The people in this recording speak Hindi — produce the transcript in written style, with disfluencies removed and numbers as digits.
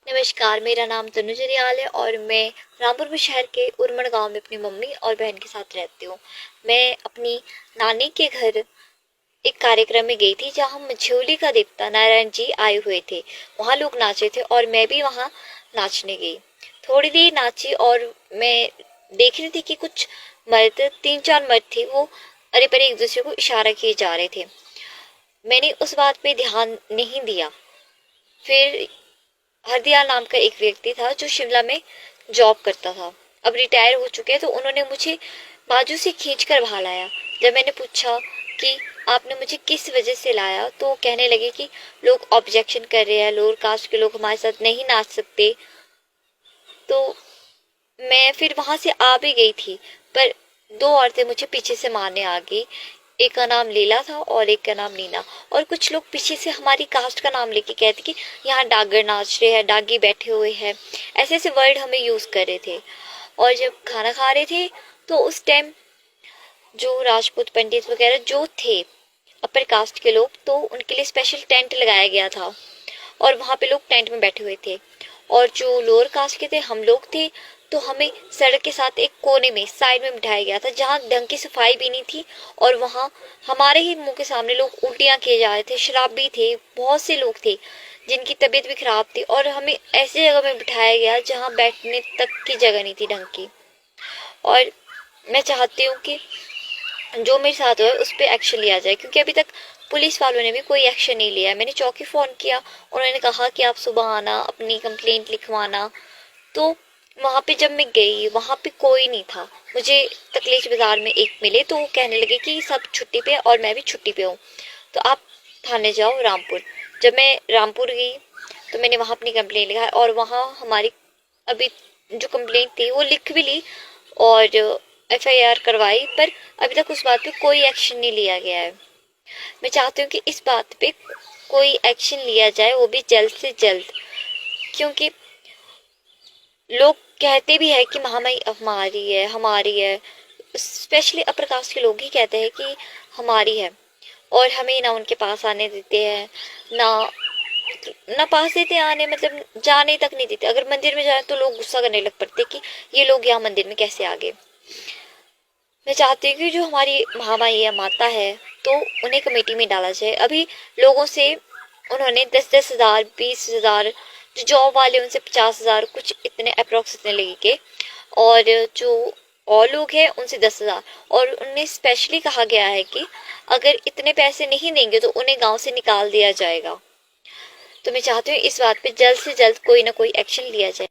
नमस्कार, मेरा नाम तनुज रियाल है और मैं रामपुर शहर के उरमण गांव में अपनी मम्मी और बहन के साथ रहती हूँ। मैं अपनी नानी के घर एक कार्यक्रम में गई थी जहाँ मझोली का देवता नारायण जी आए हुए थे। वहाँ लोग नाचे थे और मैं भी वहाँ नाचने गई। थोड़ी देर नाची और मैं देख रही थी कि कुछ मर्द, तीन चार मर्द थे, वो अरे परे एक दूसरे को इशारा किए जा रहे थे। मैंने उस बात पे ध्यान नहीं दिया। फिर हरदयाल नाम का एक व्यक्ति था जो शिमला में जॉब करता था, अब रिटायर हो चुके हैं, तो उन्होंने मुझे बाजू से खींच कर बाहर लाया। जब मैंने पूछा कि आपने मुझे किस वजह से लाया, तो कहने लगे कि लोग ऑब्जेक्शन कर रहे हैं, लोअर कास्ट के लोग हमारे साथ नहीं नाच सकते। तो मैं फिर वहां से आ भी गई थी, पर दो औरतें मुझे पीछे से मारने आ गई। एक का नाम लीला था और एक का नाम नीना। और कुछ लोग पीछे से हमारी कास्ट का नाम लेके कहते कि यहाँ डागर नाच रहे हैं, डागी बैठे हुए हैं, ऐसे ऐसे वर्ड हमें यूज कर रहे थे। और जब खाना खा रहे थे तो उस टाइम जो राजपूत पंडित वगैरह जो थे, अपर कास्ट के लोग, तो उनके लिए स्पेशल टेंट लगाया गया था और वहां पे लोग टेंट में बैठे हुए थे। और जो लोअर कास्ट के थे, हम लोग थे, तो हमें सड़क के साथ एक कोने में साइड में बिठाया गया था जहाँ ढंग की सफाई भी नहीं थी। और वहाँ हमारे ही मुंह के सामने लोग उल्टियाँ किए जा रहे थे, शराबी थे, बहुत से लोग थे जिनकी तबीयत भी खराब थी, और हमें ऐसी जगह में बिठाया गया जहाँ बैठने तक की जगह नहीं थी ढंग की। और मैं चाहती हूँ कि जो मेरे साथ हुआ है उस पर एक्शन लिया जाए, क्योंकि अभी तक पुलिस वालों ने भी कोई एक्शन नहीं लिया है। मैंने चौकी फोन किया, उन्होंने कहा कि आप सुबह आना, अपनी कंप्लेंट लिखवाना। तो वहां पे जब मैं गई, वहां पे कोई नहीं था। मुझे तकलीफ बाजार में एक मिले, तो वो कहने लगे कि सब छुट्टी पे और मैं भी छुट्टी पे हूँ, तो आप थाने जाओ रामपुर। जब मैं रामपुर गई तो मैंने वहां अपनी कंप्लेंट लिखा और वहां हमारी अभी जो कंप्लेंट थी वो लिख भी ली और एफआईआर करवाई, पर अभी तक उस बात पे कोई एक्शन नहीं लिया गया है। मैं चाहती हूँ कि इस बात पे कोई एक्शन लिया जाए, वो भी जल्द से जल्द, क्योंकि लोग कहते भी है कि महामारी हमारी है, हमारी है। स्पेशली अपर कास्ट के लोग ही कहते हैं कि हमारी है, और हमें ना उनके पास आने देते हैं, ना ना पास देते आने, मतलब जाने तक नहीं देते। अगर मंदिर में जाए तो लोग गुस्सा करने लग पड़ते कि ये लोग यहाँ मंदिर में कैसे आ गए। मैं चाहती हूँ कि जो हमारी महामाई है, माता है, तो उन्हें कमेटी में डाला जाए। अभी लोगों से उन्होंने 10-10 हजार, 20 हजार, जो जॉब वाले उनसे 50 हजार, कुछ इतने अप्रोक्स इतने लगे के, और जो और लोग हैं उनसे 10 हजार। और उन्हें स्पेशली कहा गया है कि अगर इतने पैसे नहीं देंगे तो उन्हें गांव से निकाल दिया जाएगा। तो मैं चाहती हूँ इस बात पे जल्द से जल्द कोई ना कोई एक्शन लिया जाए।